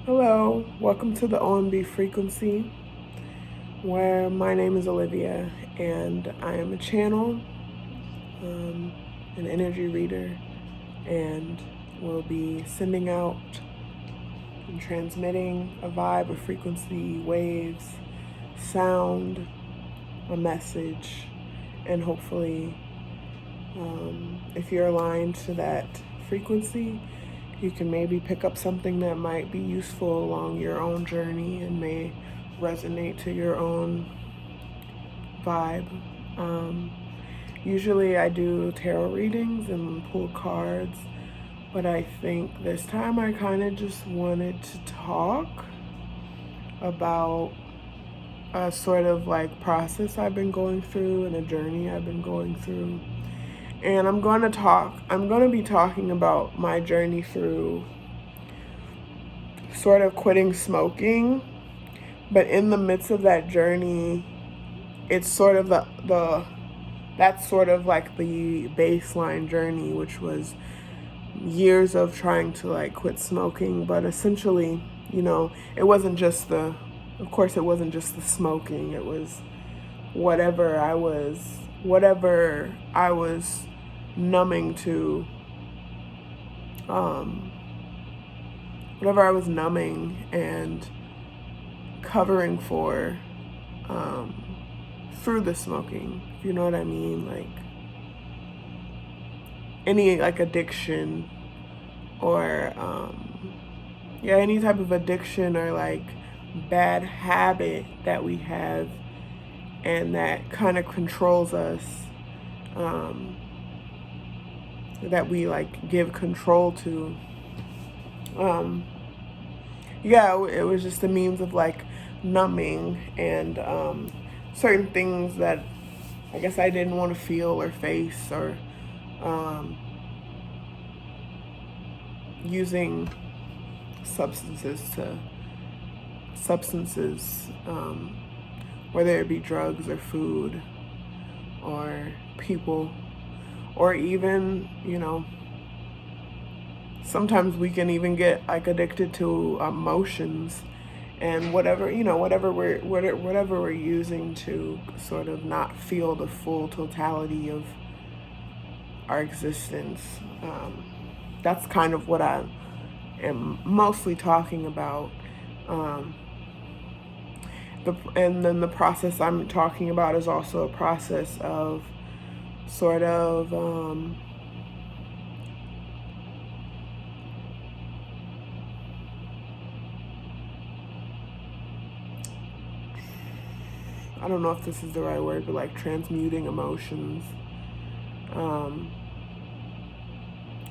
Hello, welcome to the omb.frequency, where my name is Olivia and I am a channel, an energy reader, and will be sending out and transmitting a vibe, a frequency, waves, sound, a message, and hopefully if you're aligned to that frequency, you can maybe pick up something that might be useful along your own journey and may resonate to your own vibe. Usually I do tarot readings and pull cards, but I think this time I kind of just wanted to talk about a sort of like process I've been going through and a journey I've been going through. And I'm going to be talking about my journey through sort of quitting smoking. But in the midst of that journey, it's sort of that's sort of like the baseline journey, which was years of trying to like quit smoking. But essentially, it wasn't just the smoking. It was whatever I was numbing to, whatever I was numbing and covering for through the smoking, if you know what I mean, like any like addiction or any type of addiction or like bad habit that we have and that kind of controls us, that we like give control to. It was just a means of like numbing and certain things that I guess I didn't want to feel or face, or using substances, whether it be drugs or food or people, or even, sometimes we can even get like addicted to emotions and whatever we're using to sort of not feel the full totality of our existence. That's kind of what I am mostly talking about. And then the process I'm talking about is also a process of sort of I don't know if this is the right word, but like transmuting emotions.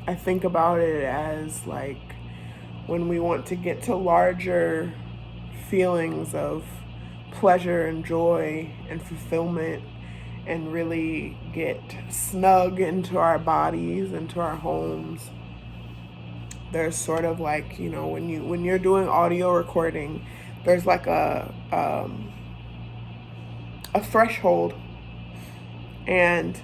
I think about it as like when we want to get to larger feelings of pleasure and joy and fulfillment and really get snug into our bodies, into our homes. There's sort of like, when you're doing audio recording, there's like a threshold, and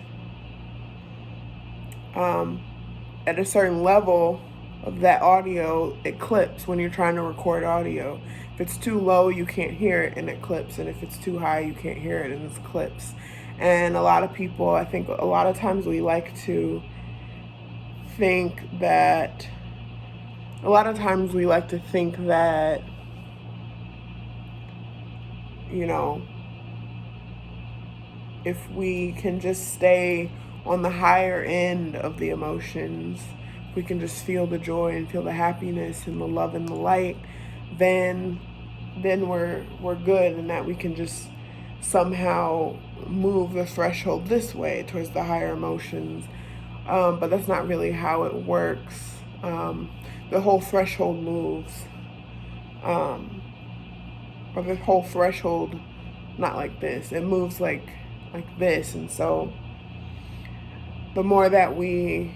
at a certain level of that audio, it clips when you're trying to record audio. If it's too low, you can't hear it and it clips, and if it's too high, you can't hear it and it clips. And a lot of people, I think a lot of times we like to think that if we can just stay on the higher end of the emotions, we can just feel the joy and feel the happiness and the love and the light, then we're good, and that we can just somehow move the threshold this way towards the higher emotions. But that's not really how it works. The whole threshold moves, or the whole threshold, not like this, it moves like this. And so the more that we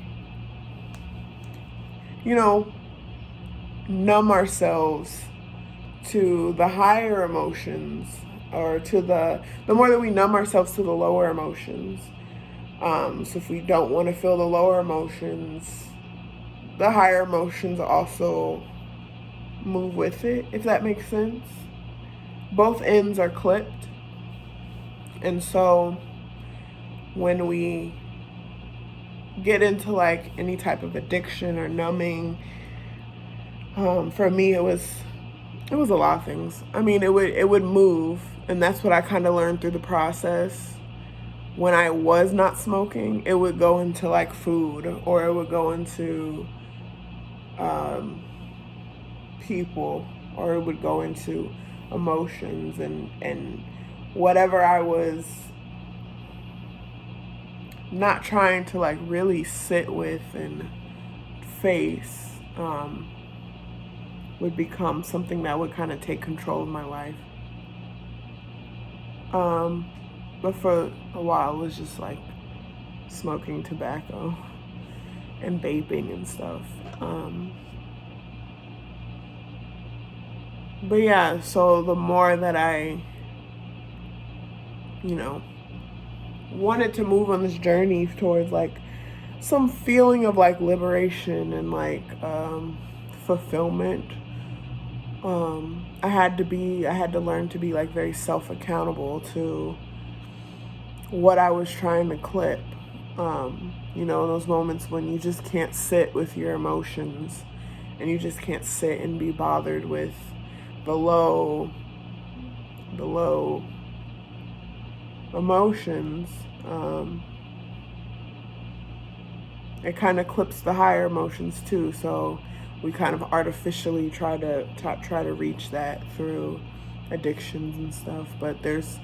numb ourselves to the higher emotions, or to the more that we numb ourselves to the lower emotions, so if we don't want to feel the lower emotions, the higher emotions also move with it, if that makes sense. Both ends are clipped. And so when we get into like any type of addiction or numbing, for me it was a lot of things. I mean, it would move, and that's what I kind of learned through the process. When I was not smoking, it would go into like food, or it would go into people, or it would go into emotions, and whatever I was not trying to like really sit with and face would become something that would kind of take control of my life. But for a while it was just like smoking tobacco and vaping and stuff. But yeah, so the more that I, wanted to move on this journey towards like some feeling of like liberation and like fulfillment, I had to learn to be like very self-accountable to what I was trying to clip. Those moments when you just can't sit with your emotions, and you just can't sit and be bothered with the low emotions. It kind of clips the higher emotions too, so we kind of artificially try to reach that through addictions and stuff. But there's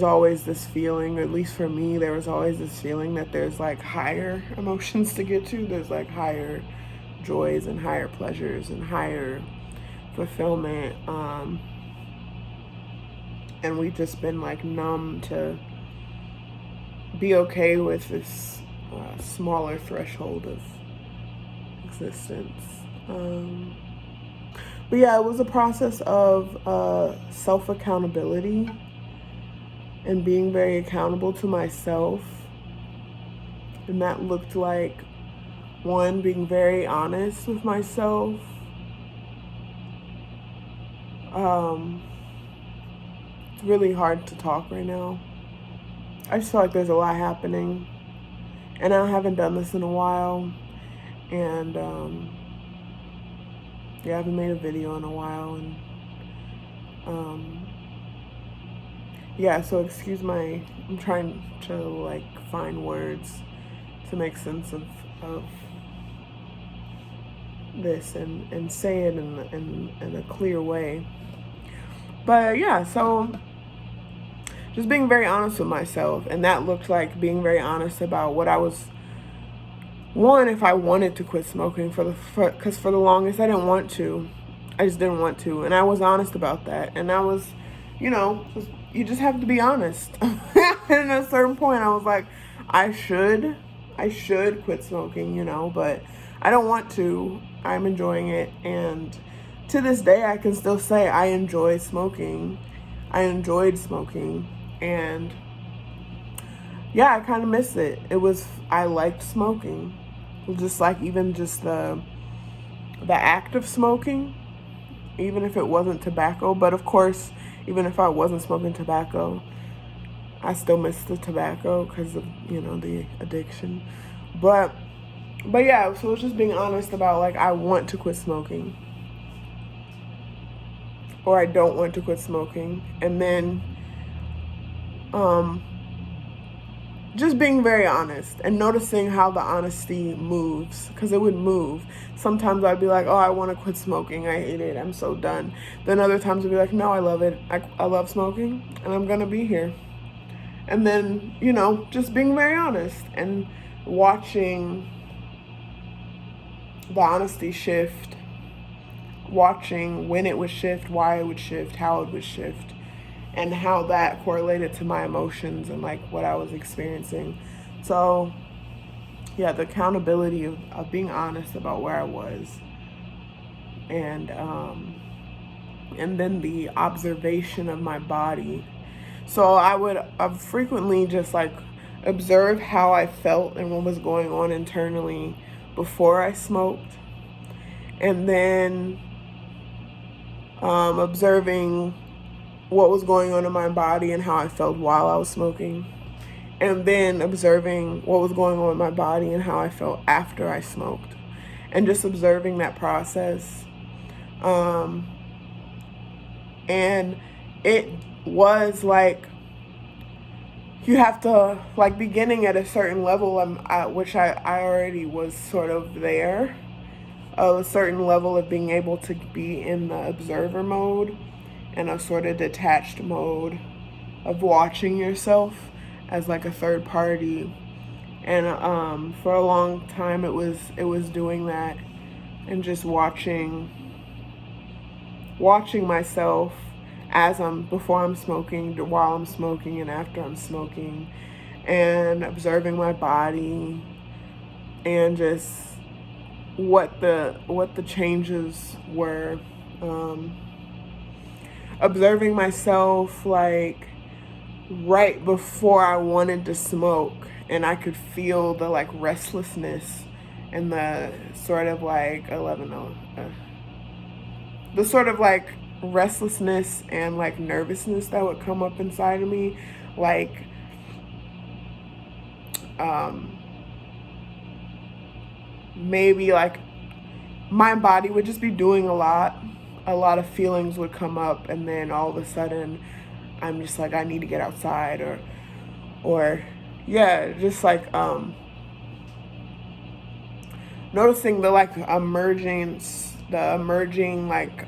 always this feeling, at least for me, there was always this feeling that there's like higher emotions to get to. There's like higher joys and higher pleasures and higher fulfillment. And we've just been like numb to be okay with this smaller threshold of existence. But yeah, it was a process of self-accountability and being very accountable to myself. And that looked like, one, being very honest with myself. It's really hard to talk right now. I just feel like there's a lot happening, and I haven't done this in a while. And I haven't made a video in a while, and so excuse I'm trying to like find words to make sense of this and say it in a clear way. But yeah, so just being very honest with myself, and that looked like being very honest about what I was, one, if I wanted to quit smoking, because for the longest I didn't want to. I just didn't want to, and I was honest about that. And I was, you just have to be honest. And at a certain point I was like, I should quit smoking, but I don't want to. I'm enjoying it, and to this day I can still say I enjoy smoking. I enjoyed smoking, and yeah, I kind of miss it. I liked smoking, just like even just the act of smoking, even if it wasn't tobacco. But of course, even if I wasn't smoking tobacco, I still miss the tobacco because of the addiction. But yeah, so it's just being honest about like, I want to quit smoking, or I don't want to quit smoking. And then just being very honest and noticing how the honesty moves, because it would move. Sometimes I'd be like, oh, I want to quit smoking, I hate it, I'm so done. Then other times I'd be like, no, I love it, I love smoking, and I'm gonna be here. And then just being very honest and watching the honesty shift, watching when it would shift, why it would shift, how it would shift, and how that correlated to my emotions and like what I was experiencing. So yeah, the accountability of being honest about where I was, and then the observation of my body. So I've frequently just like observed how I felt and what was going on internally before I smoked, and then observing what was going on in my body and how I felt while I was smoking, and then observing what was going on in my body and how I felt after I smoked, and just observing that process. And it was like, you have to, like, beginning at a certain level, which I already was sort of there, a certain level of being able to be in the observer mode and a sort of detached mode of watching yourself as like a third party. And for a long time it was doing that, and just watching myself before I'm smoking, while I'm smoking, and after I'm smoking, and observing my body, and just what the changes were. Observing myself, like, right before I wanted to smoke, and I could feel the like restlessness and the sort of like the sort of like restlessness and like nervousness that would come up inside of me, like maybe like my body would just be doing a lot of feelings would come up, and then all of a sudden I'm just like, I need to get outside, or yeah, just like noticing the like emerging like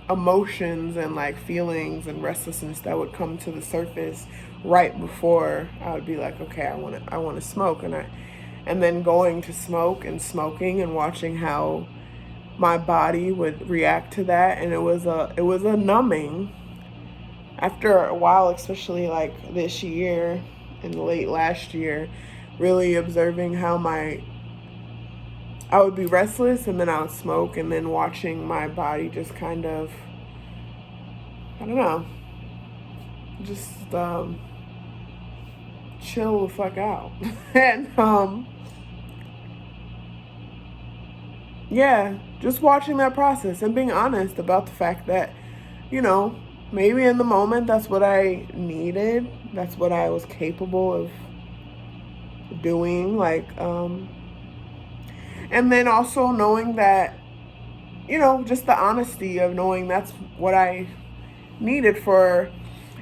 emotions and like feelings and restlessness that would come to the surface right before I would be like, okay, I want to smoke, and then going to smoke and smoking and watching how my body would react to that. And it was a numbing after a while, especially like this year and late last year, really observing how I would be restless, and then I would smoke, and then watching my body just kind of, I don't know, just chill the fuck out. And yeah, just watching that process and being honest about the fact that, maybe in the moment that's what I needed, that's what I was capable of doing, like, and then also knowing that, just the honesty of knowing that's what I needed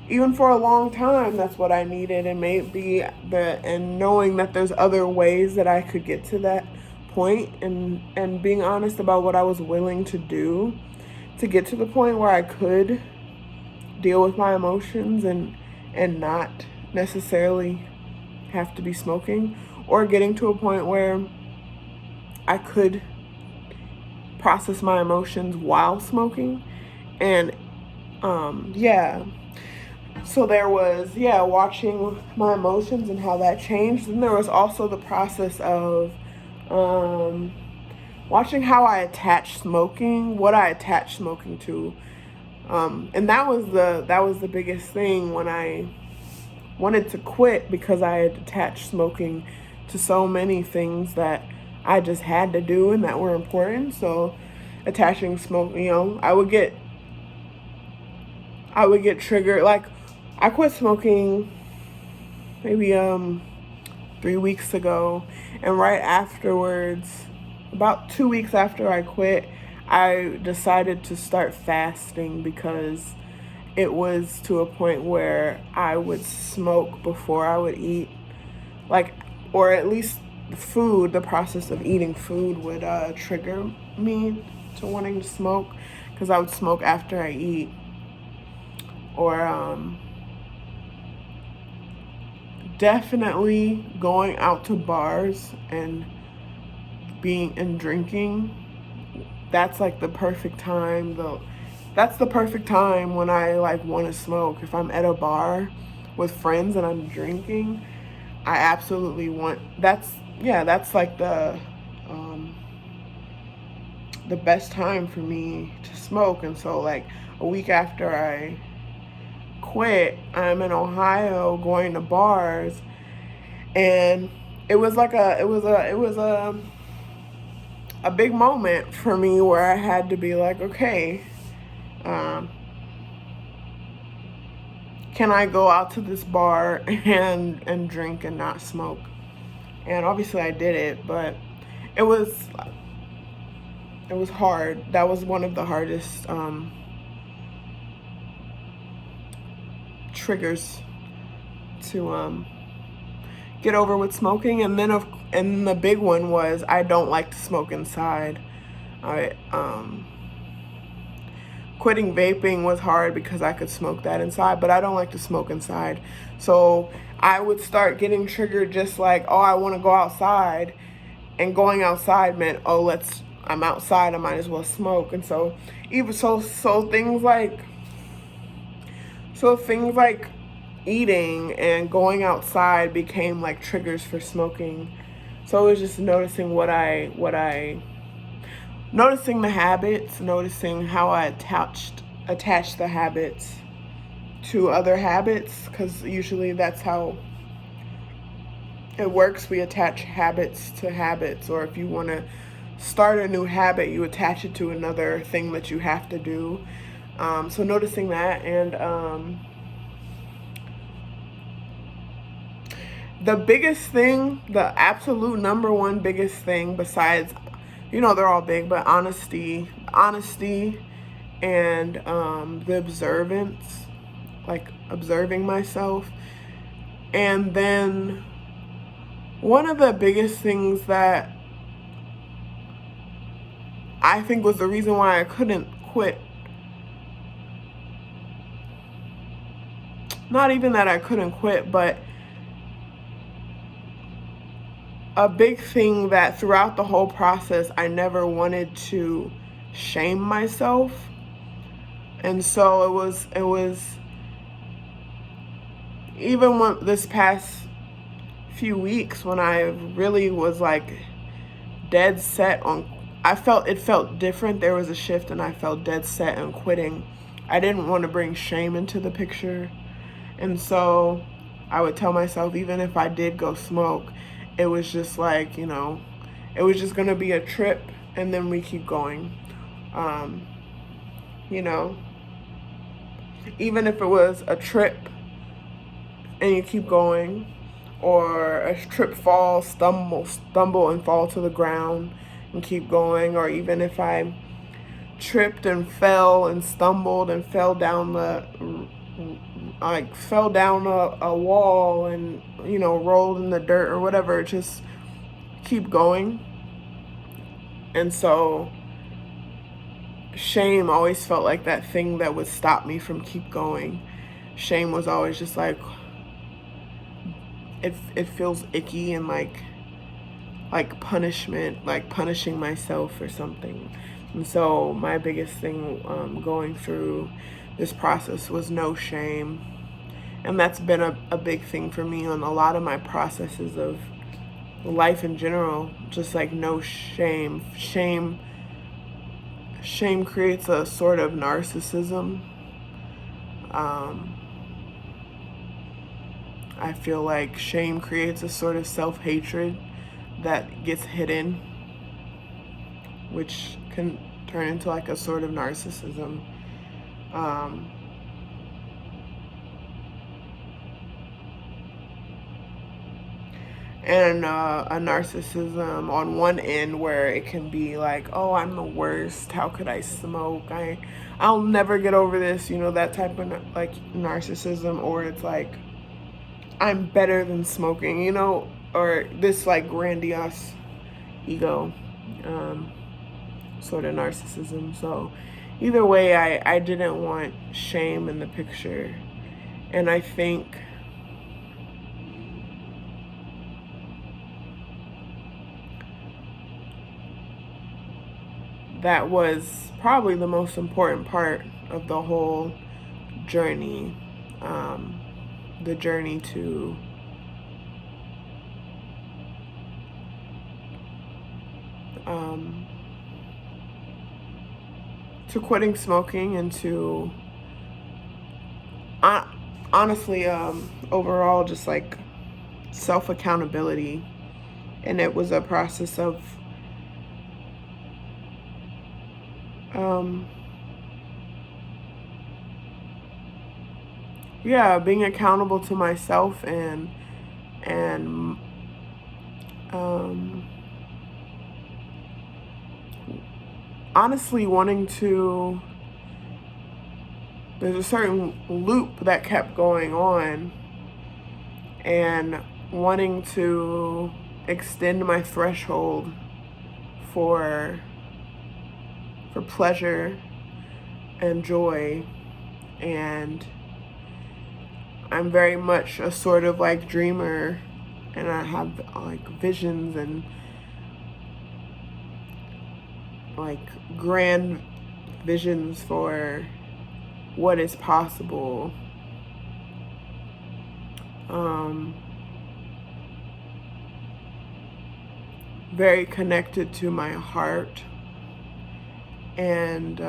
even for a long time, that's what I needed, and and knowing that there's other ways that I could get to that point, and being honest about what I was willing to do to get to the point where I could deal with my emotions and not necessarily have to be smoking, or getting to a point where I could process my emotions while smoking. And yeah, so there was watching my emotions and how that changed. And there was also the process of watching how I attached smoking, what I attached smoking to, and that was the biggest thing when I wanted to quit, because I had attached smoking to so many things that I just had to do and that were important. So attaching smoke, I would get triggered. Like, I quit smoking maybe 3 weeks ago, and right afterwards, about 2 weeks after I quit, I decided to start fasting, because it was to a point where I would smoke before I would eat, like, or at least the process of eating food would trigger me to wanting to smoke, because I would smoke after I eat, or definitely going out to bars and drinking. That's like the perfect time though. That's the perfect time when I like want to smoke. If I'm at a bar with friends and I'm drinking, I absolutely want, that's like the best time for me to smoke. And so like a week after I quit, I'm in Ohio going to bars, and it was a big moment for me where I had to be like, okay, Can I go out to this bar and drink and not smoke? And obviously I did it, but it was hard. That was one of the hardest triggers to get over with smoking. And then and the big one was I don't like to smoke inside. Quitting vaping was hard because I could smoke that inside, but I don't like to smoke inside. So I would start getting triggered, just like, oh, I want to go outside, and going outside meant, oh, I'm outside, I might as well smoke. And so things like eating and going outside became like triggers for smoking. So it was just noticing noticing the habits, noticing how I attached the habits to other habits, because usually that's how it works. We attach habits to habits, or if you want to start a new habit, you attach it to another thing that you have to do. So noticing that, and the biggest thing, the absolute number one biggest thing, besides, they're all big, but honesty and the observance, like observing myself. And then one of the biggest things that I think was the reason why I couldn't quit, not even that I couldn't quit, but a big thing that throughout the whole process, I never wanted to shame myself. And so it was even when this past few weeks, when I really was like dead set on, it felt different. There was a shift, and I felt dead set on quitting. I didn't want to bring shame into the picture. And so I would tell myself, even if I did go smoke, it was just like, it was just going to be a trip, and then we keep going. Even if it was a trip and you keep going, or a trip fall, stumble and fall to the ground and keep going, or even if I tripped and fell and stumbled and fell down a wall and, rolled in the dirt or whatever, just keep going. And so shame always felt like that thing that would stop me from keep going. Shame was always just like, it feels icky and like punishment, like punishing myself for something. And so my biggest thing going through this process was no shame. And that's been a big thing for me on a lot of my processes of life in general, just like no shame. Shame creates a sort of narcissism. I feel like shame creates a sort of self-hatred that gets hidden, which can turn into like a sort of narcissism. And a narcissism on one end, where it can be like, oh, I'm the worst, how could I smoke, I'll never get over this, that type of like narcissism. Or it's like, I'm better than smoking, or this like grandiose ego sort of narcissism. So either way, I didn't want shame in the picture. And I think that was probably the most important part of the whole journey. The journey to quitting smoking, and to honestly overall just like self-accountability. And it was a process of yeah, being accountable to myself and honestly wanting to, there's a certain loop that kept going on, and wanting to extend my threshold for pleasure and joy. And I'm very much a sort of like dreamer, and I have like visions and like grand visions for what is possible. Very connected to my heart and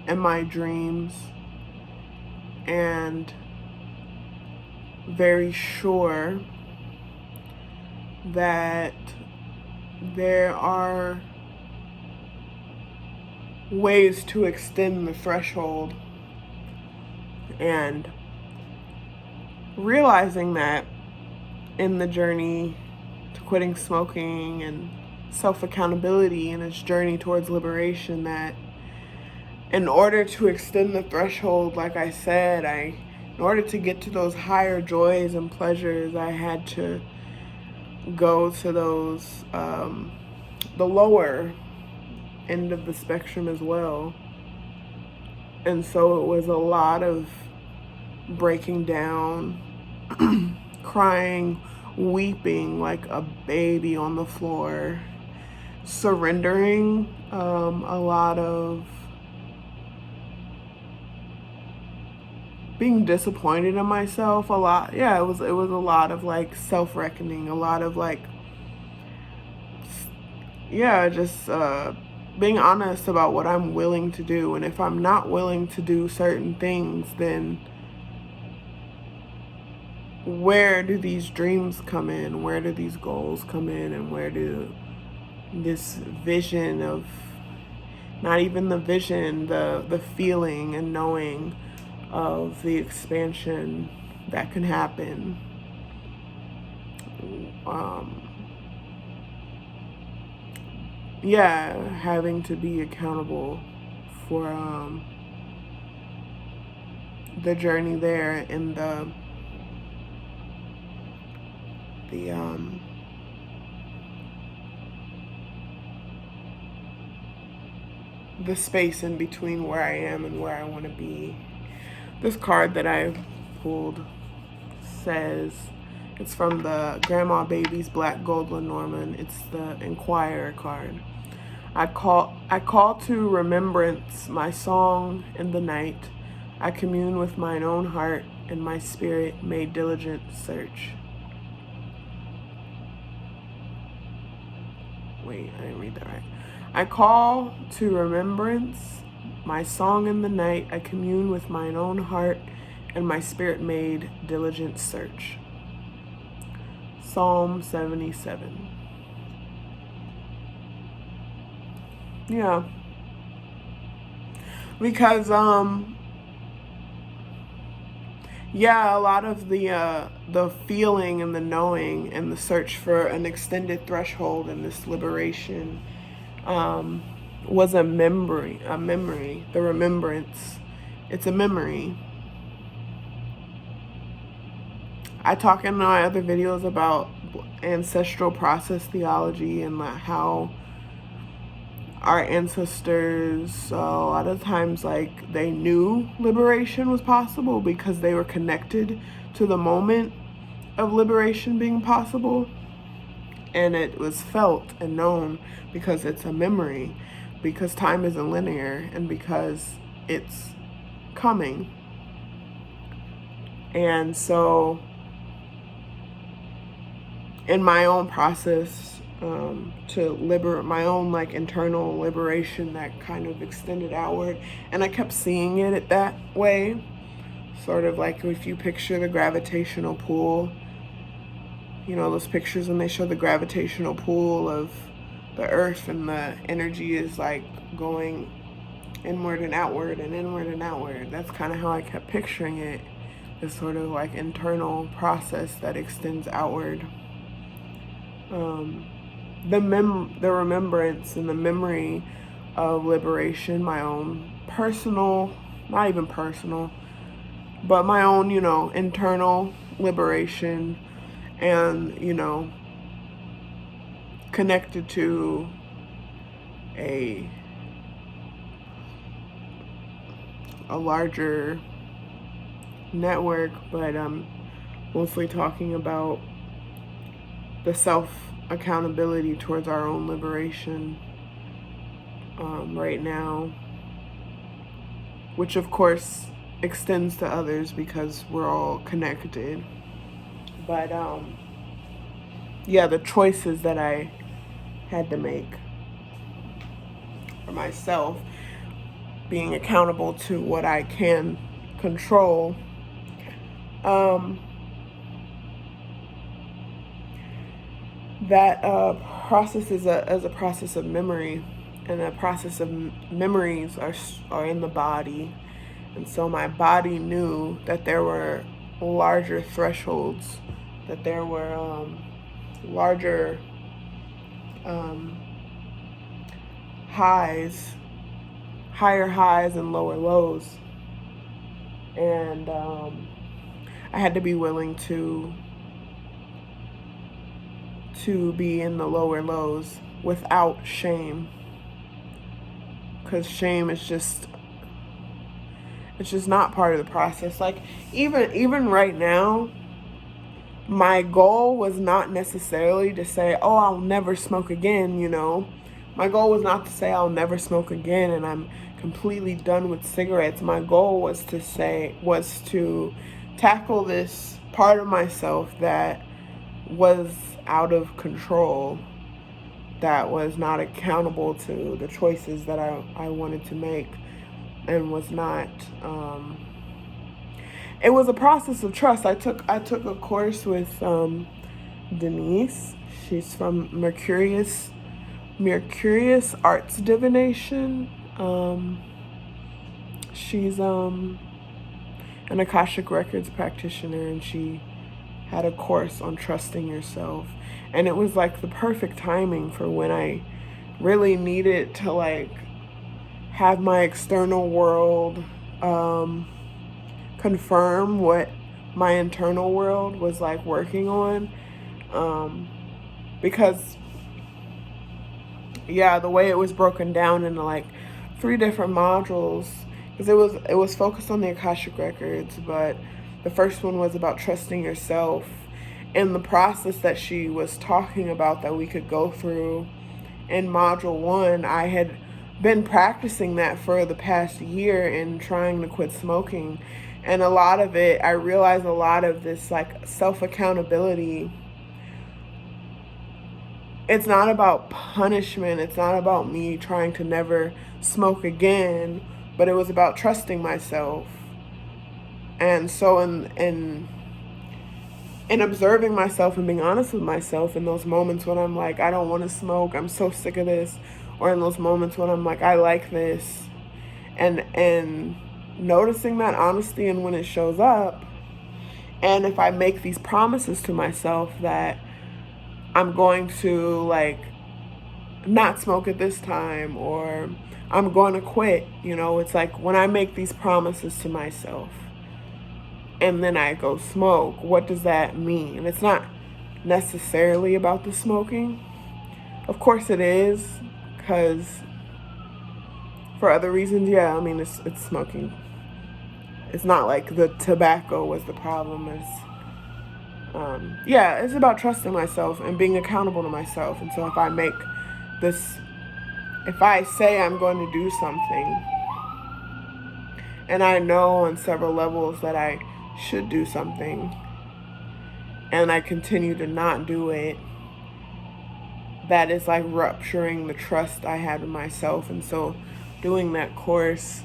my dreams, and very sure that there are ways to extend the threshold, and realizing that in the journey to quitting smoking and self-accountability and its journey towards liberation, that in order to extend the threshold, like I said, in order to get to those higher joys and pleasures, I had to go to those, the lower end of the spectrum as well. And so it was a lot of breaking down, crying, weeping like a baby on the floor, surrendering, a lot of being disappointed in myself, a lot. Yeah, it was a lot of like self-reckoning, a lot of like, yeah, just being honest about what I'm willing to do. And if I'm not willing to do certain things, then where do these dreams come in? Where do these goals come in? And where do this vision of, not even the vision, the feeling and knowing of the expansion that can happen, yeah, having to be accountable for the journey there, and the space in between where I am and where I want to be. This card that I pulled says, it's from the Grandma Baby's Black Gold Lenormand. It's the Inquirer card. I call to remembrance my song in the night. I commune with mine own heart, and my spirit made diligent search. Wait, I didn't read that right. I call to remembrance my song in the night. I commune with mine own heart, and my spirit made diligent search. Psalm 77. Yeah. Because, yeah, a lot of the feeling and the knowing and the search for an extended threshold and this liberation was a memory, the remembrance. It's a memory. I talk in my other videos about ancestral process theology and how our ancestors, a lot of times, like, they knew liberation was possible because they were connected to the moment of liberation being possible. And it was felt and known because it's a memory, because time isn't linear, and because it's coming. And so in my own process, to liberate my own like internal liberation, that kind of extended outward, and I kept seeing it that way, sort of like if you picture the gravitational pull, you know, those pictures when they show the gravitational pull of the earth and the energy is like going inward and outward and inward and outward. That's kind of how I kept picturing it, this sort of like internal process that extends outward. The remembrance and the memory of liberation, my own personal, not even personal, but my own, internal liberation, and, connected to a larger network, but I'm mostly talking about the self-accountability towards our own liberation right now, which of course extends to others because we're all connected. But yeah, the choices that I had to make for myself, being accountable to what I can control, that process is a process of memory, and that process of memories are in the body. And so my body knew that there were larger thresholds, that there were larger higher highs and lower lows. And I had to be willing to be in the lower lows without shame, because shame is just not part of the process. Like even right now, my goal was not necessarily to say, oh, I'll never smoke again, My goal was not to say I'll never smoke again and I'm completely done with cigarettes. My goal was to tackle this part of myself that was out of control, that was not accountable to the choices that I wanted to make, and was not, it was a process of trust. I took a course with Denise. She's from Mercurius Arts Divination. She's an Akashic Records practitioner, and she had a course on trusting yourself. And it was like the perfect timing for when I really needed to like have my external world confirm what my internal world was like working on. Because yeah, the way it was broken down into like 3 different modules, because it was focused on the Akashic Records, but the first one was about trusting yourself. And the process that she was talking about that we could go through in module 1, I had been practicing that for the past year and trying to quit smoking. And a lot of it, I realized a lot of this like self-accountability, it's not about punishment. It's not about me trying to never smoke again, but it was about trusting myself. And so in observing myself and being honest with myself in those moments when I'm like, I don't want to smoke, I'm so sick of this, or in those moments when I'm like, I like this, and noticing that honesty and when it shows up, and if I make these promises to myself that I'm going to like not smoke at this time, or I'm going to quit, it's like when I make these promises to myself and then I go smoke, what does that mean? And it's not necessarily about the smoking. Of course it is, because for other reasons, yeah, I mean, it's smoking. It's not like the tobacco was the problem. It's about trusting myself and being accountable to myself. And so if I say I'm going to do something, and I know on several levels that I should do something, and I continue to not do it, that is like rupturing the trust I had with myself. And so doing that course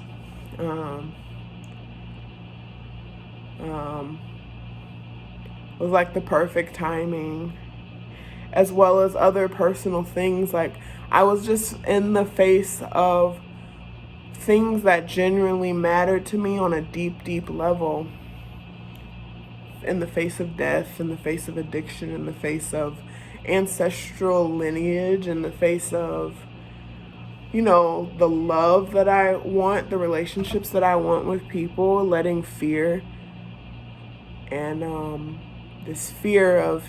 was like the perfect timing, as well as other personal things. Like I was just in the face of things that genuinely mattered to me on a deep, deep level, in the face of death, in the face of addiction, in the face of ancestral lineage, in the face of, you know, the love that I want, the relationships that I want with people, letting fear and this fear of,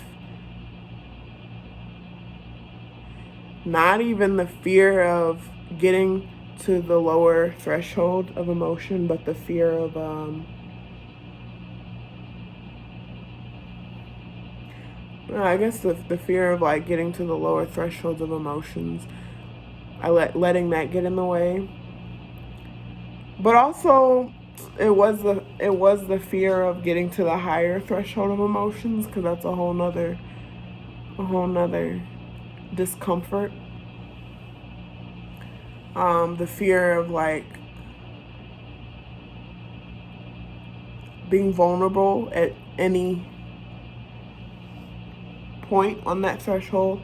not even the fear of getting to the lower threshold of emotion, but the fear of I guess the fear of like getting to the lower thresholds of emotions. Letting that get in the way. But also it was the fear of getting to the higher threshold of emotions, because that's a whole nother discomfort. The fear of like being vulnerable at any point on that threshold,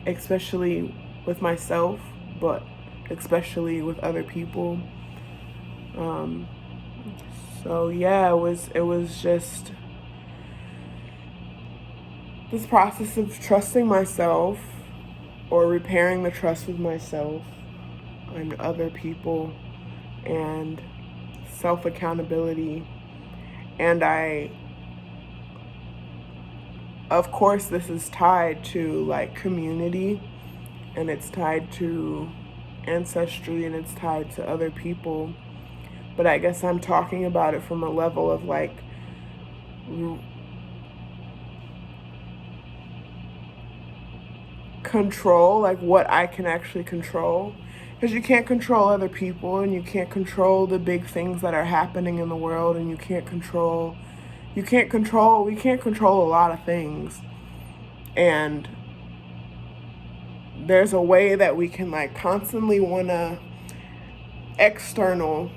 especially with myself, but especially with other people. So yeah, it was just this process of trusting myself, or repairing the trust with myself and other people, and self-accountability. And of course, this is tied to like community, and it's tied to ancestry, and it's tied to other people. But I guess I'm talking about it from a level of like control, like what I can actually control. Because you can't control other people, and you can't control the big things that are happening in the world, and we can't control a lot of things. And there's a way that we can like constantly want to external,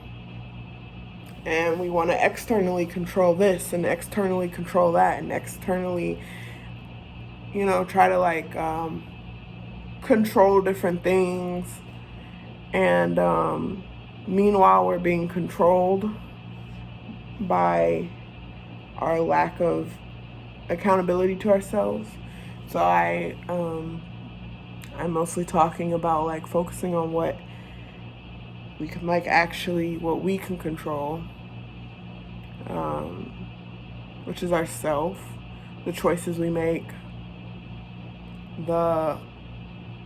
and we want to externally control this and externally control that, and externally, you know, try to like control different things. And meanwhile, we're being controlled by our lack of accountability to ourselves. So I'm mostly talking about like focusing on what we can like actually, what we can control, which is ourself, the choices we make, the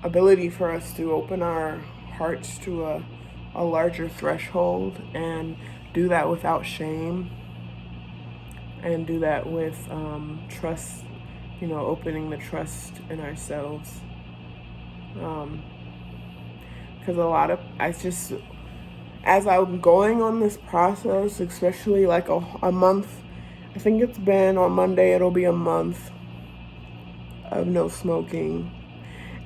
ability for us to open our hearts to a larger threshold, and do that without shame, and do that with trust, you know, opening the trust in ourselves. Because as I'm going on this process, especially like a month, I think it's been, on Monday it'll be a month of no smoking.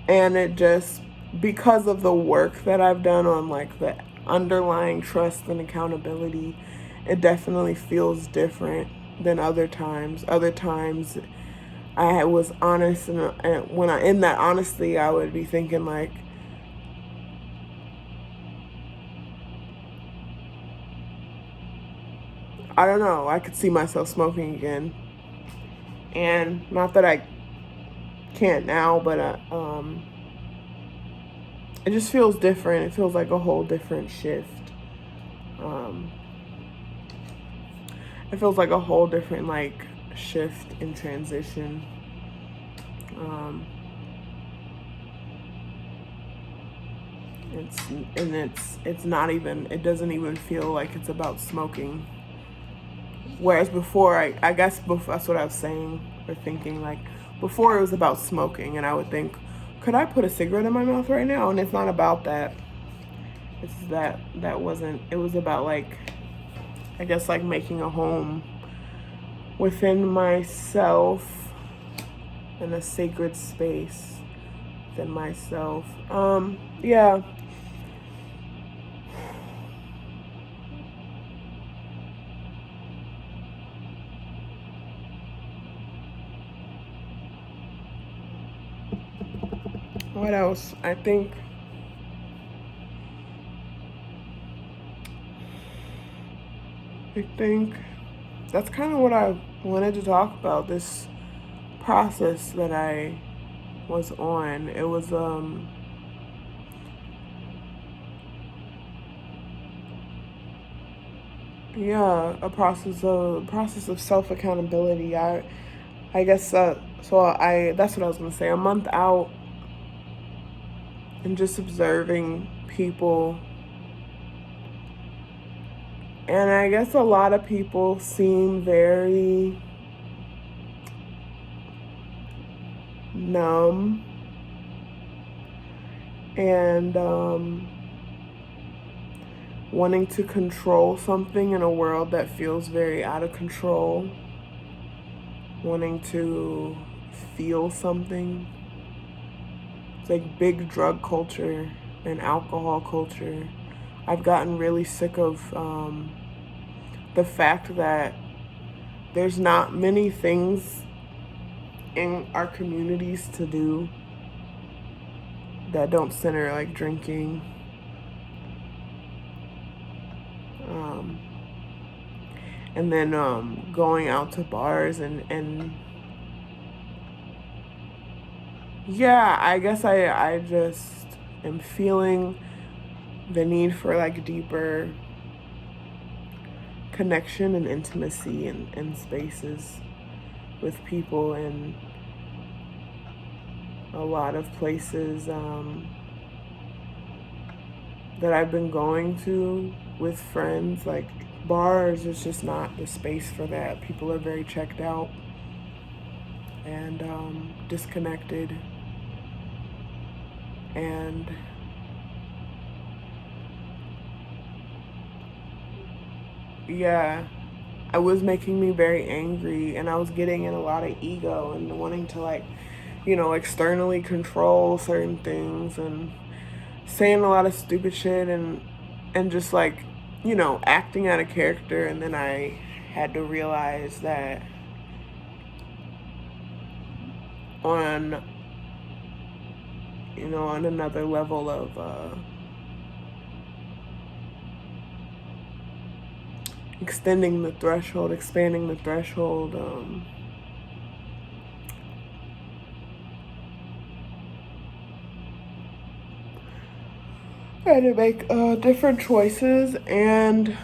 And it just, because of the work that I've done on like the underlying trust and accountability, it definitely feels different than other times. Other times I was honest, and when in that honesty, I would be thinking like, I don't know, I could see myself smoking again. And not that I can't now, but it just feels different. It feels like a whole different shift. It feels like a whole different like shift in transition. It's not even, it doesn't even feel like it's about smoking. Whereas before, I guess before, that's what I was saying or thinking, like before it was about smoking, and I would think, could I put a cigarette in my mouth right now? And it's not about that. It's that wasn't, it was about like, I guess like making a home within myself, in a sacred space within myself. Yeah. What else? I think I think that's kind of what I wanted to talk about, this process that I was on. It was a process of self-accountability. I guess that's what I was gonna say. A month out and just observing people, and I guess a lot of people seem very numb and wanting to control something in a world that feels very out of control, wanting to feel something. It's like big drug culture and alcohol culture. I've gotten really sick of the fact that there's not many things in our communities to do that don't center like drinking. And then going out to bars and yeah, I guess I just am feeling the need for like deeper connection and intimacy and spaces with people, and a lot of places that I've been going to with friends, like bars, is just not the space for that. People are very checked out and disconnected, and yeah, it was making me very angry, and I was getting in a lot of ego and wanting to like, externally control certain things and saying a lot of stupid shit and just like, acting out of character. And then I had to realize that on another level of extending the threshold, expanding the threshold, I had to make different choices, and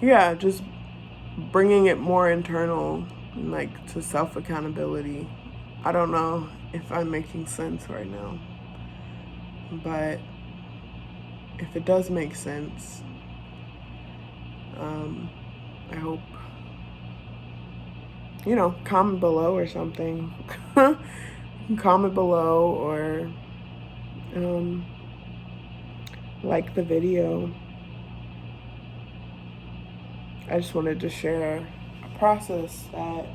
yeah, just bringing it more internal, like to self-accountability. I don't know if I'm making sense right now, but if it does make sense, I hope, comment below or something. You can comment below or like the video. I just wanted to share a process that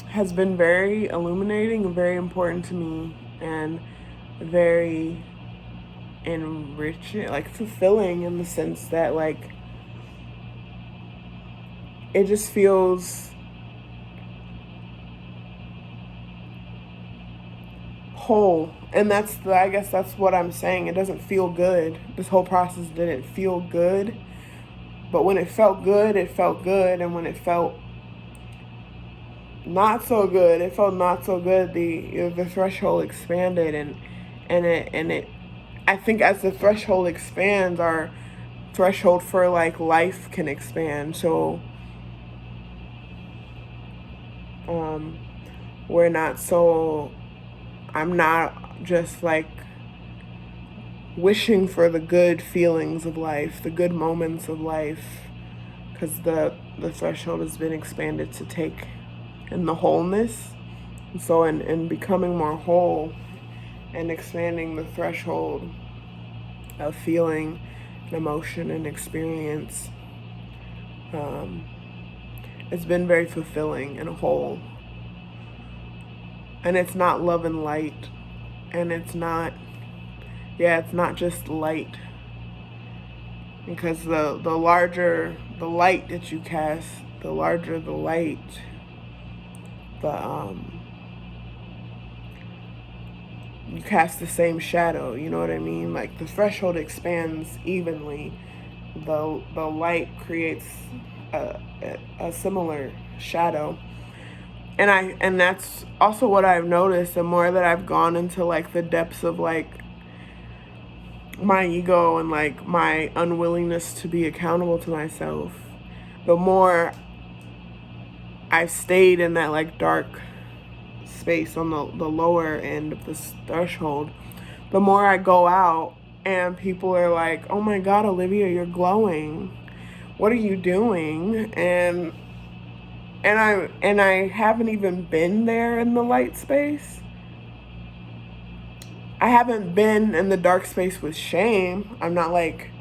has been very illuminating and very important to me, and very enriching, like fulfilling, in the sense that like it just feels whole. And I guess that's what I'm saying. It doesn't feel good. This whole process didn't feel good. But when it felt good, it felt good. And when it felt not so good, it felt not so good. The threshold expanded, and it I think as the threshold expands, our threshold for like life can expand. So I'm not just like wishing for the good feelings of life, the good moments of life, because the threshold has been expanded to take in the wholeness. And so in becoming more whole and expanding the threshold of feeling and emotion and experience, it's been very fulfilling and whole. And it's not love and light, and it's not just light, because the larger the light that you cast, the larger the light, you cast the same shadow, you know what I mean? Like the threshold expands evenly. The light creates a similar shadow. And that's also what I've noticed. The more that I've gone into like the depths of like my ego and like my unwillingness to be accountable to myself, the more I've stayed in that like dark space on the lower end of this threshold, the more I go out and people are like, oh my God, Olivia, you're glowing. What are you doing? And I haven't even been there in the light space. I haven't been in the dark space with shame. I'm not like,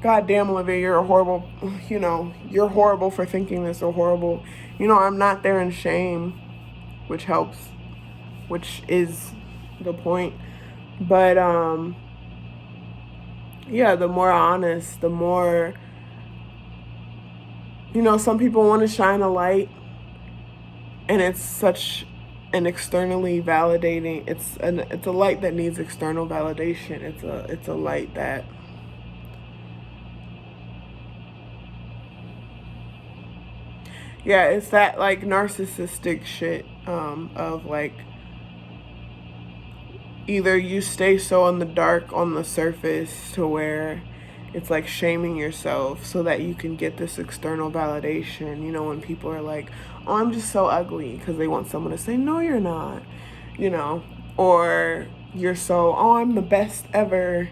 God damn, Olivia, you're a horrible, you're horrible for thinking this, or horrible. I'm not there in shame, which helps, which is the point. But, yeah, the more honest, the more, some people want to shine a light, and it's such an externally validating, it's a light that needs external validation. It's a light that it's that like narcissistic shit of like, either you stay so in the dark on the surface to where it's like shaming yourself so that you can get this external validation. When people are like, oh, I'm just so ugly, because they want someone to say, no, you're not, or you're so, oh, I'm the best ever.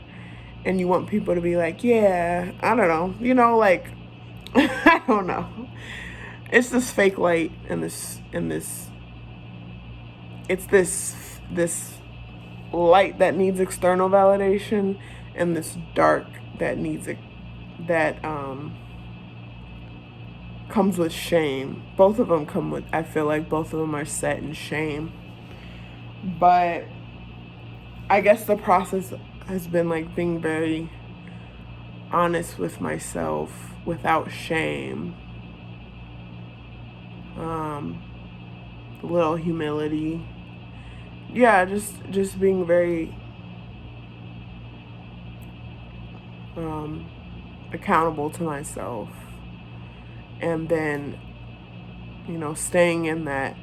And you want people to be like, yeah, I don't know, like, I don't know. It's this fake light and this, it's this light that needs external validation, and this dark that needs it, that comes with shame. Both of them come with, I feel like both of them are set in shame. But I guess the process has been like being very honest with myself without shame. A little humility. Yeah, just being very accountable to myself. And then, staying in the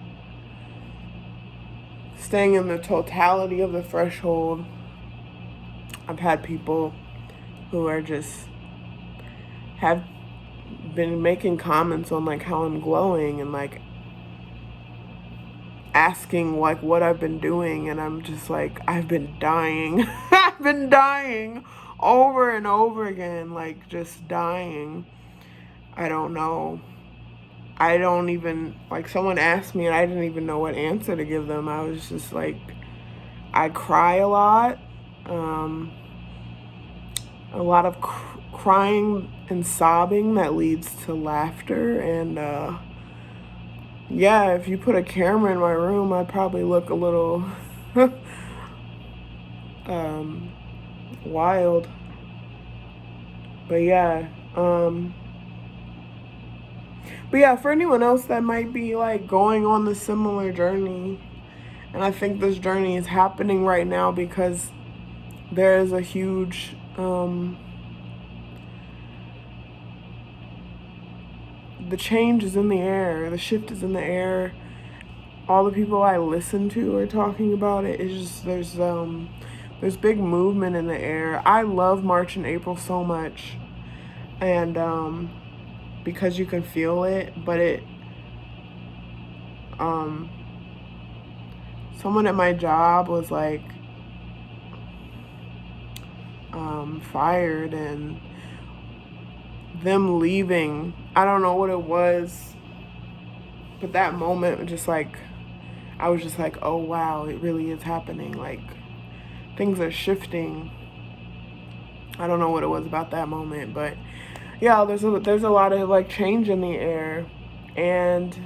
totality of the threshold. I've had people who are just have been making comments on like how I'm glowing, and like asking like what I've been doing, and I'm just like, I've been dying. I've been dying over and over again, like just dying. I don't know. I don't even, like, someone asked me and I didn't even know what answer to give them. I was just like, I cry a lot. A lot of crying and sobbing that leads to laughter. And yeah, if you put a camera in my room, I'd probably look a little wild. But yeah, for anyone else that might be like going on the similar journey, and I think this journey is happening right now because there is a huge the change is in the air, the shift is in the air. All the people I listen to are talking about it. It's just there's big movement in the air. I love March and April so much, and because you can feel it. But it someone at my job was like fired, and them leaving, I don't know what it was, but that moment just like, I was just like, oh wow, it really is happening. Like, things are shifting. I don't know what it was about that moment, but yeah, there's a lot of like change in the air. And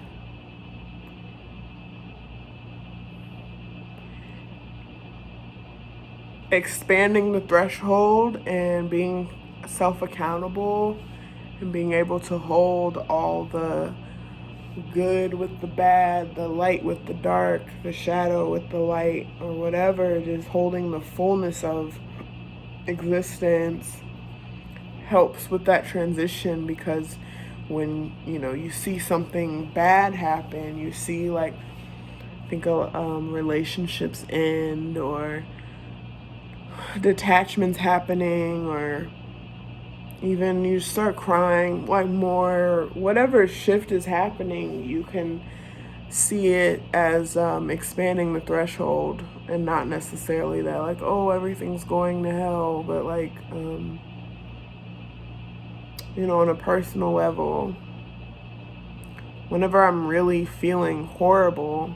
expanding the threshold and being self-accountable and being able to hold all the good with the bad, the light with the dark, the shadow with the light, or whatever, just holding the fullness of existence helps with that transition. Because when, you know, you see something bad happen, you see, like, think of relationships end, or detachments happening, or even you start crying, like, more, whatever shift is happening, you can see it as expanding the threshold, and not necessarily that, like, oh, everything's going to hell, but, like, you know, on a personal level, whenever I'm really feeling horrible,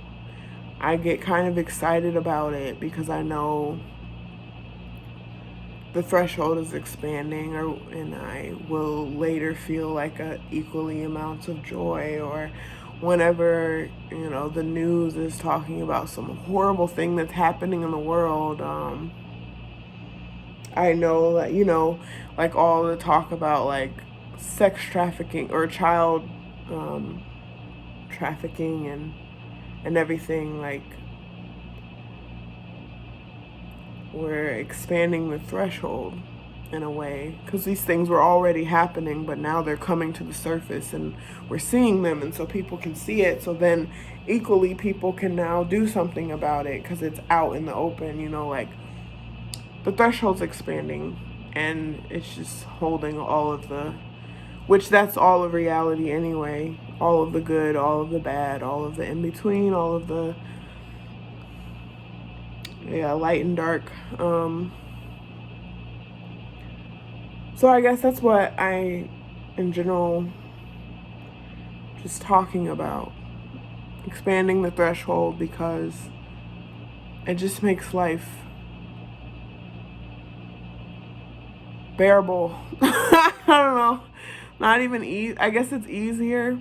I get kind of excited about it, because I know the threshold is expanding, and I will later feel like equally amounts of joy. Or whenever, you know, the news is talking about some horrible thing that's happening in the world, I know that, you know, like, all the talk about, like, sex trafficking or child trafficking and everything, like, we're expanding the threshold in a way, because these things were already happening, but now they're coming to the surface and we're seeing them, and so people can see it, so then equally people can now do something about it because it's out in the open, you know, like, the threshold's expanding, and it's just holding all of the, which that's all of reality anyway, all of the good, all of the bad, all of the in-between, all of the, yeah, light and dark. So I guess that's what I, in general, just talking about. Expanding the threshold, because it just makes life bearable. I don't know. Not even easy. I guess it's easier.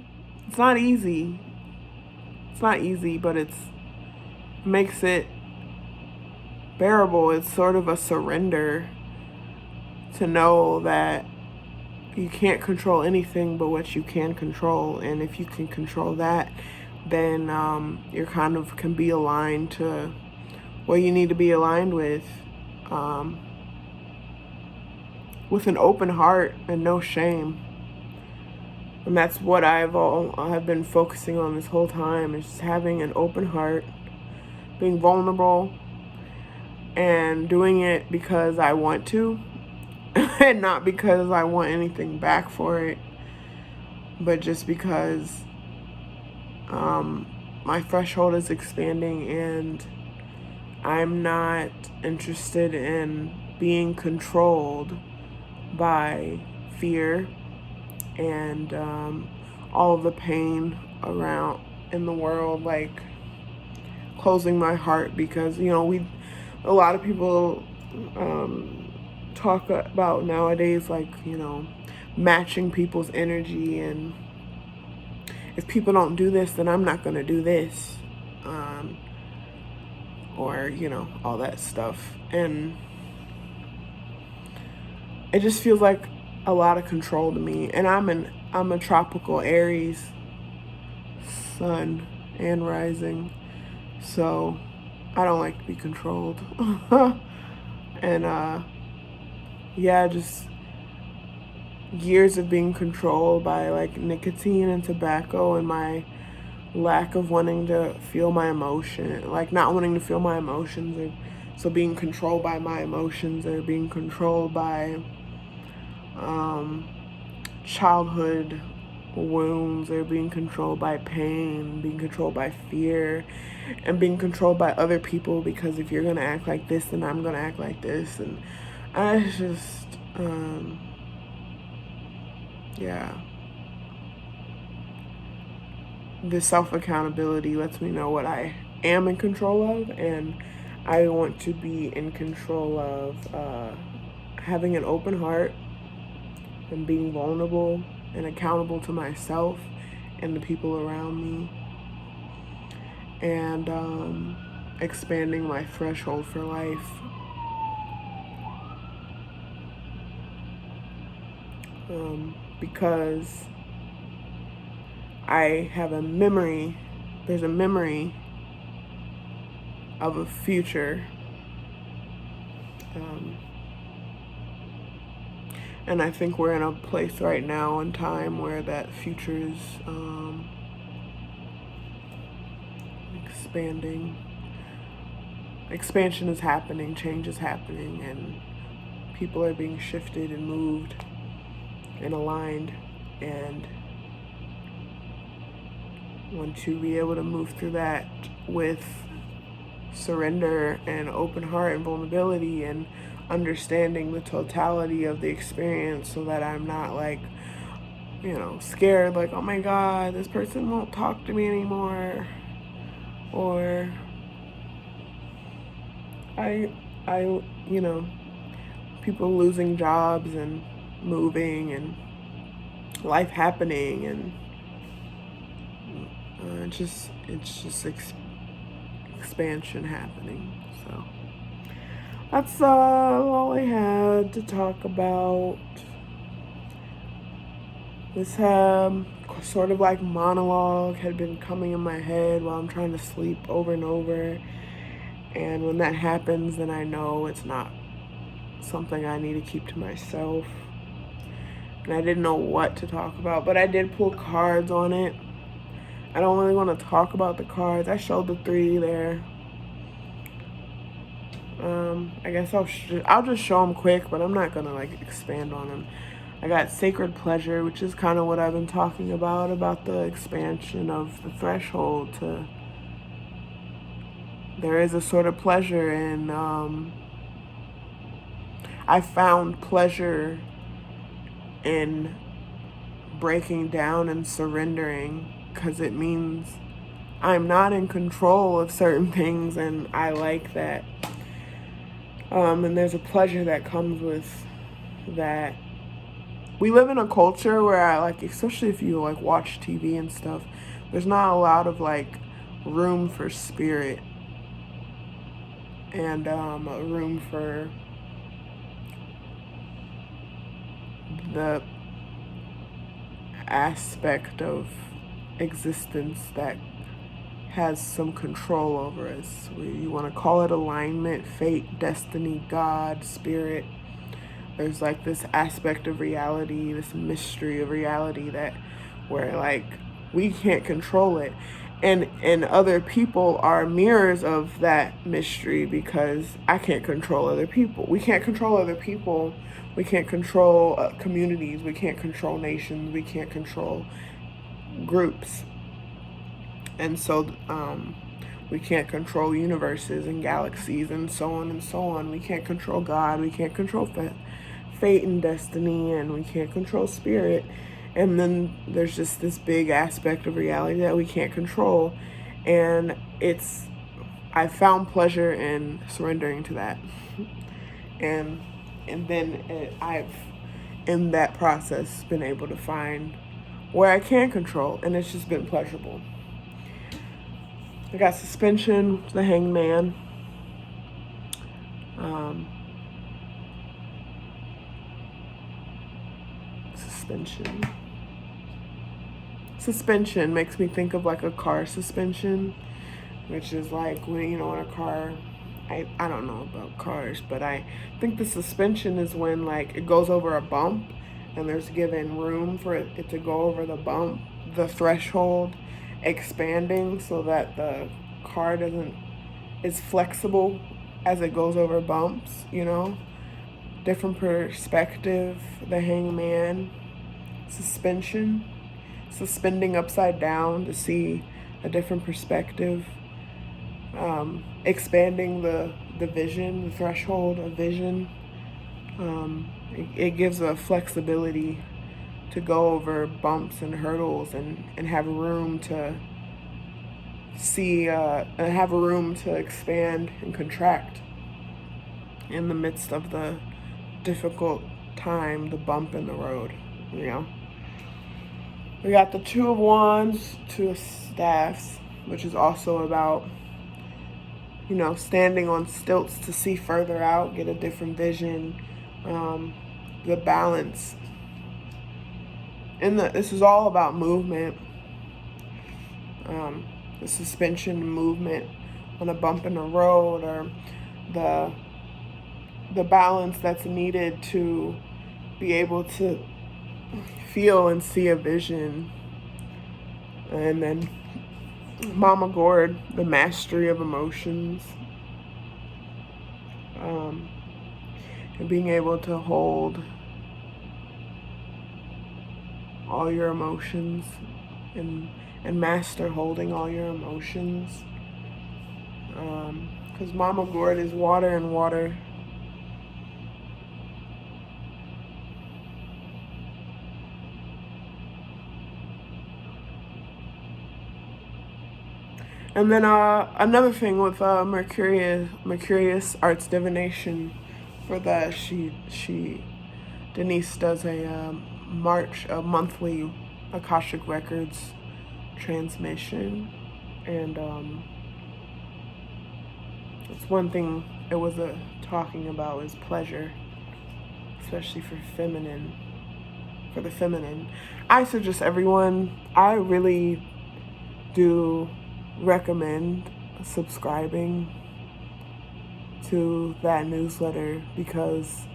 It's not easy. It's not easy, but it makes it bearable. It's sort of a surrender to know that you can't control anything but what you can control. And if you can control that, then you kind of can be aligned to what you need to be aligned with an open heart and no shame. And that's what I've been focusing on this whole time, is just having an open heart, being vulnerable, and doing it because I want to, and not because I want anything back for it, but just because my threshold is expanding, and I'm not interested in being controlled by fear and all of the pain around in the world, like closing my heart. Because, you know, a lot of people talk about nowadays, like, you know, matching people's energy, and if people don't do this, then I'm not going to do this, or, you know, all that stuff. And it just feels like a lot of control to me. And I'm a tropical Aries sun and rising, so I don't like to be controlled. And yeah, just years of being controlled by, like, nicotine and tobacco, and my lack of wanting to feel my emotion, like not wanting to feel my emotions, or so being controlled by my emotions, or being controlled by childhood wounds, or being controlled by pain, being controlled by fear, and being controlled by other people, because if you're gonna act like this, then I'm gonna act like this. And I just yeah, the self-accountability lets me know what I am in control of, and I want to be in control of having an open heart and being vulnerable and accountable to myself and the people around me, and expanding my threshold for life. Because I have a memory, there's a memory of a future. And I think we're in a place right now in time where that future is expanding. Expansion is happening, change is happening, and people are being shifted and moved and aligned. And want to be able to move through that with surrender and open heart and vulnerability and understanding the totality of the experience, so that I'm not like, scared, like, oh my God, this person won't talk to me anymore, or people losing jobs and moving and life happening, and it's just expansion happening. So that's all I had to talk about. This sort of like monologue had been coming in my head while I'm trying to sleep over and over. And when that happens, then I know it's not something I need to keep to myself. And I didn't know what to talk about, but I did pull cards on it. I don't really want to talk about the cards. I showed the 3 there. I guess I'll just show them quick, but I'm not gonna like expand on them. I got sacred pleasure, which is kind of what I've been talking about the expansion of the threshold to. There is a sort of pleasure in. I found pleasure in breaking down and surrendering, because it means I'm not in control of certain things, and I like that. And there's a pleasure that comes with that. We live in a culture where especially if you like watch TV and stuff, there's not a lot of like room for spirit and a room for the aspect of existence that has some control over us. You want to call it alignment, fate, destiny, God, spirit. There's like this aspect of reality, this mystery of reality that where like we can't control it. And other people are mirrors of that mystery, because I can't control other people. We can't control other people. We can't control communities. We can't control nations. We can't control groups. And so we can't control universes and galaxies and so on and so on. We can't control God. We can't control fate and destiny, and we can't control spirit. And then there's just this big aspect of reality that we can't control. And I found pleasure in surrendering to that. And then I've, in that process, been able to find where I can control, and it's just been pleasurable. I got suspension, the hangman. Suspension makes me think of like a car suspension, which is like when, in a car, I don't know about cars, but I think the suspension is when like it goes over a bump and there's given room for it to go over the bump, the threshold expanding so that the car is flexible as it goes over bumps, different perspective, the hangman, suspension, suspending upside down to see a different perspective, expanding the vision, the threshold of vision. It gives a flexibility to go over bumps and hurdles and have room to see, have room to expand and contract in the midst of the difficult time, the bump in the road, We got the 2 of Wands, 2 of Staffs, which is also about, standing on stilts to see further out, get a different vision, the balance. This is all about movement, the suspension movement on a bump in the road, or the balance that's needed to be able to feel and see a vision. And then Mama Gourd, the mastery of emotions, and being able to hold all your emotions and master holding all your emotions. Because Mama Gourd is water, and water and then another thing with Mercurius Arts Divination, for that Denise does a monthly Akashic Records transmission, and it's one thing it was talking about is pleasure, especially for the feminine. I suggest everyone, I really do recommend subscribing to that newsletter, because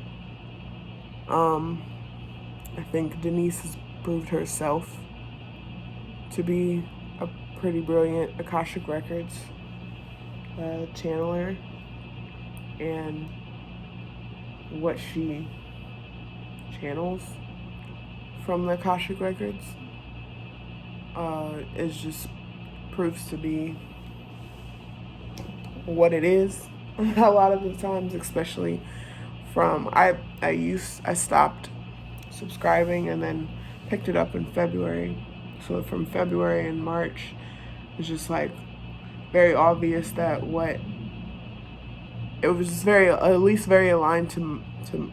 I think Denise has proved herself to be a pretty brilliant Akashic Records channeler, and what she channels from the Akashic Records is just proves to be what it is a lot of the times, especially from I stopped subscribing and then picked it up in February. So from February and March, it's just like very obvious that it was just at least very aligned to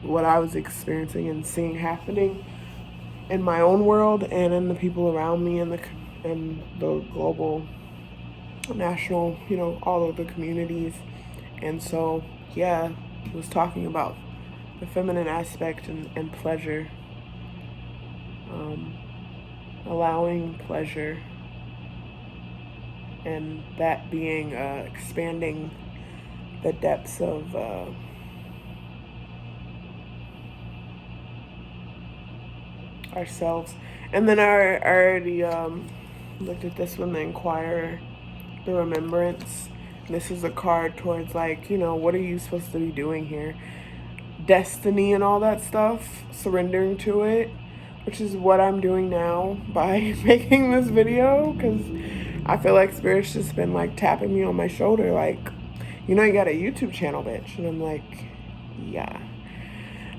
what I was experiencing and seeing happening in my own world and in the people around me, and the global, national, all of the communities. And so, yeah, it was talking about the feminine aspect and pleasure, allowing pleasure, and that being expanding the depths of ourselves. And then I already looked at this one, the Inquirer, the Remembrance. And this is a card towards, like, what are you supposed to be doing here? Destiny and all that stuff, surrendering to it, which is what I'm doing now by making this video, because I feel like Spirit's just been like tapping me on my shoulder, like, you got a YouTube channel, bitch. And I'm like, yeah.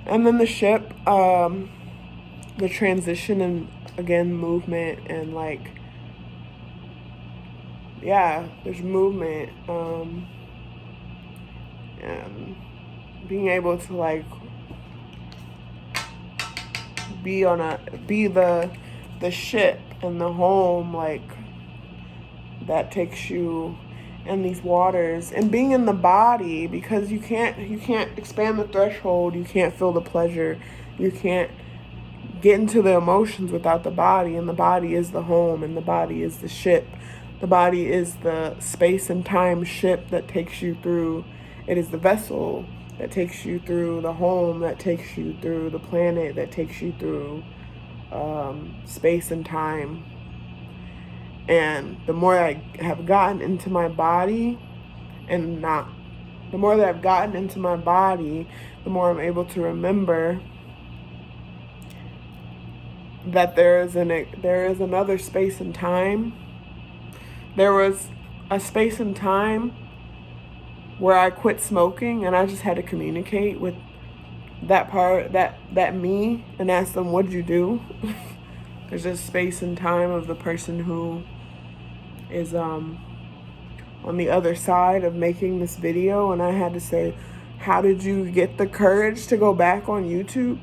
And then the ship, the transition, and again, movement, and like, yeah, there's movement, and being able to like be the ship and the home, like, that takes you in these waters, and being in the body, because you can't expand the threshold, you can't feel the pleasure, you can't get into the emotions without the body. And the body is the home, and the body is the ship. The body is the space and time ship that takes you through. It is the vessel that takes you through the home, that takes you through the planet, that takes you through space and time. And the more I have gotten into my body, the more that I've gotten into my body, the more I'm able to remember that there is another space and time. There was a space and time where I quit smoking, and I just had to communicate with that part, that me, and ask them, what'd you do? There's just space and time of the person who is on the other side of making this video. And I had to say, how did you get the courage to go back on YouTube?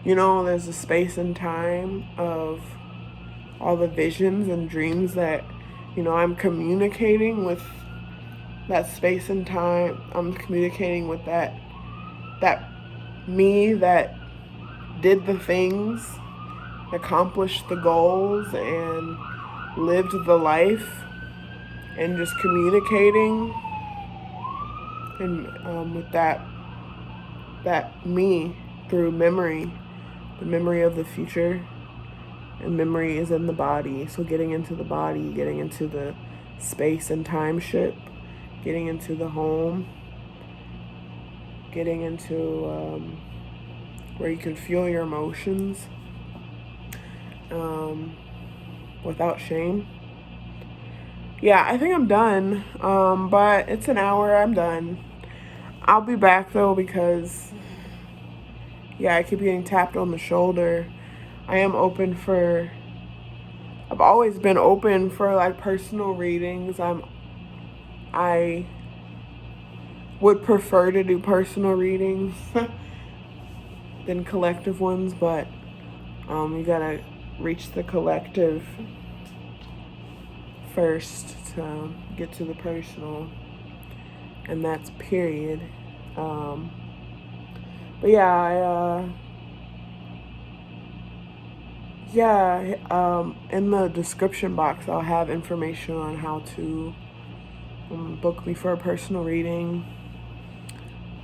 There's a space and time of all the visions and dreams that, I'm communicating with that space and time. I'm communicating with that me that did the things, accomplished the goals, and lived the life and just communicating, and with that me through memory, the memory of the future. And memory is in the body, so getting into the body, getting into the space and time ship, getting into the home, getting into where you can feel your emotions without shame. Yeah, I think I'm done, but it's an hour. I'm done. I'll be back though, because yeah, I keep getting tapped on the shoulder. I am open for, I've always been open for like personal readings. I would prefer to do personal readings than collective ones, but you gotta reach the collective first to get to the personal, and that's period. But yeah, in the description box I'll have information on how to book me for a personal reading.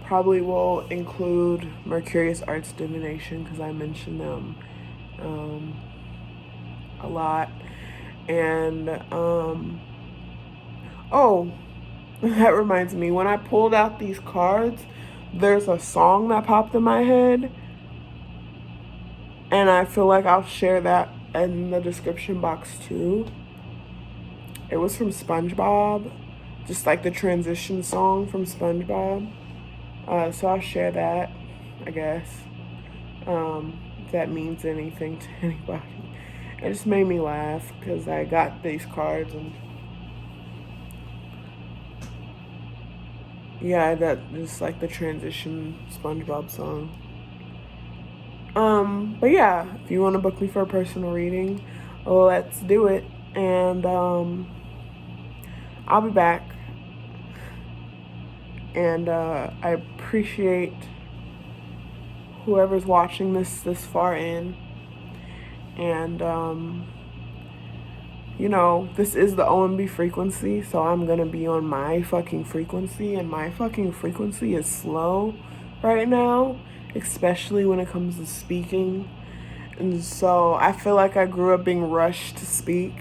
Probably will include Mercurius Arts Divination, because I mentioned them a lot. And oh, that reminds me, when I pulled out these cards, there's a song that popped in my head, and I feel like I'll share that in the description box too. It was from SpongeBob, just like the transition song from SpongeBob. So I'll share that, I guess, if that means anything to anybody. It just made me laugh because I got these cards, and yeah, that is like the transition SpongeBob song. But yeah, if you want to book me for a personal reading, let's do it. And I'll be back. And I appreciate whoever's watching this far in. And you know, this is the OMB frequency, so I'm gonna be on my fucking frequency, and my fucking frequency is slow right now, especially when it comes to speaking. And so I feel like I grew up being rushed to speak,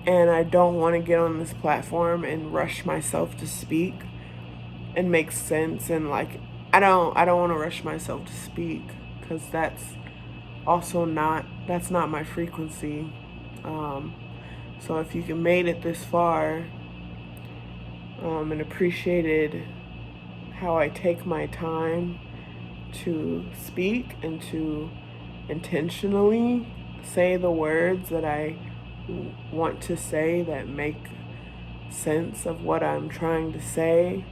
and I don't want to get on this platform and rush myself to speak and make sense. And like, I don't want to rush myself to speak, because that's not my frequency. So if you made it this far, and appreciated how I take my time to speak and to intentionally say the words that I want to say that make sense of what I'm trying to say.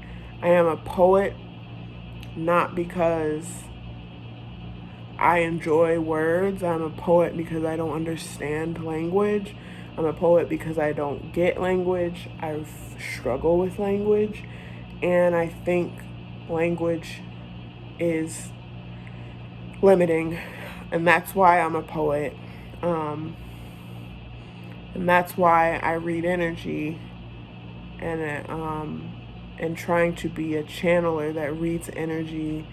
I am a poet, not because I enjoy words. I'm a poet because I don't understand language. I'm a poet because I don't get language. I struggle with language, and I think language is limiting, and that's why I'm a poet. And that's why I read energy, and trying to be a channeler that reads energy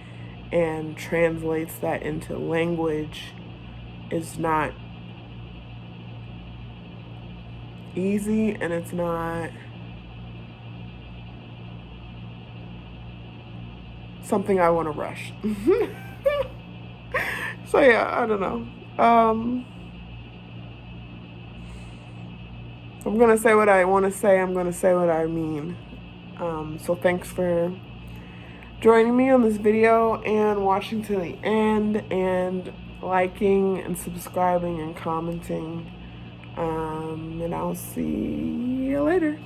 and translates that into language is not easy, and it's not something I want to rush. So yeah, I don't know. I'm gonna say what I want to say. I'm gonna say what I mean. So thanks for joining me on this video and watching to the end, and liking and subscribing and commenting. And I'll see you later.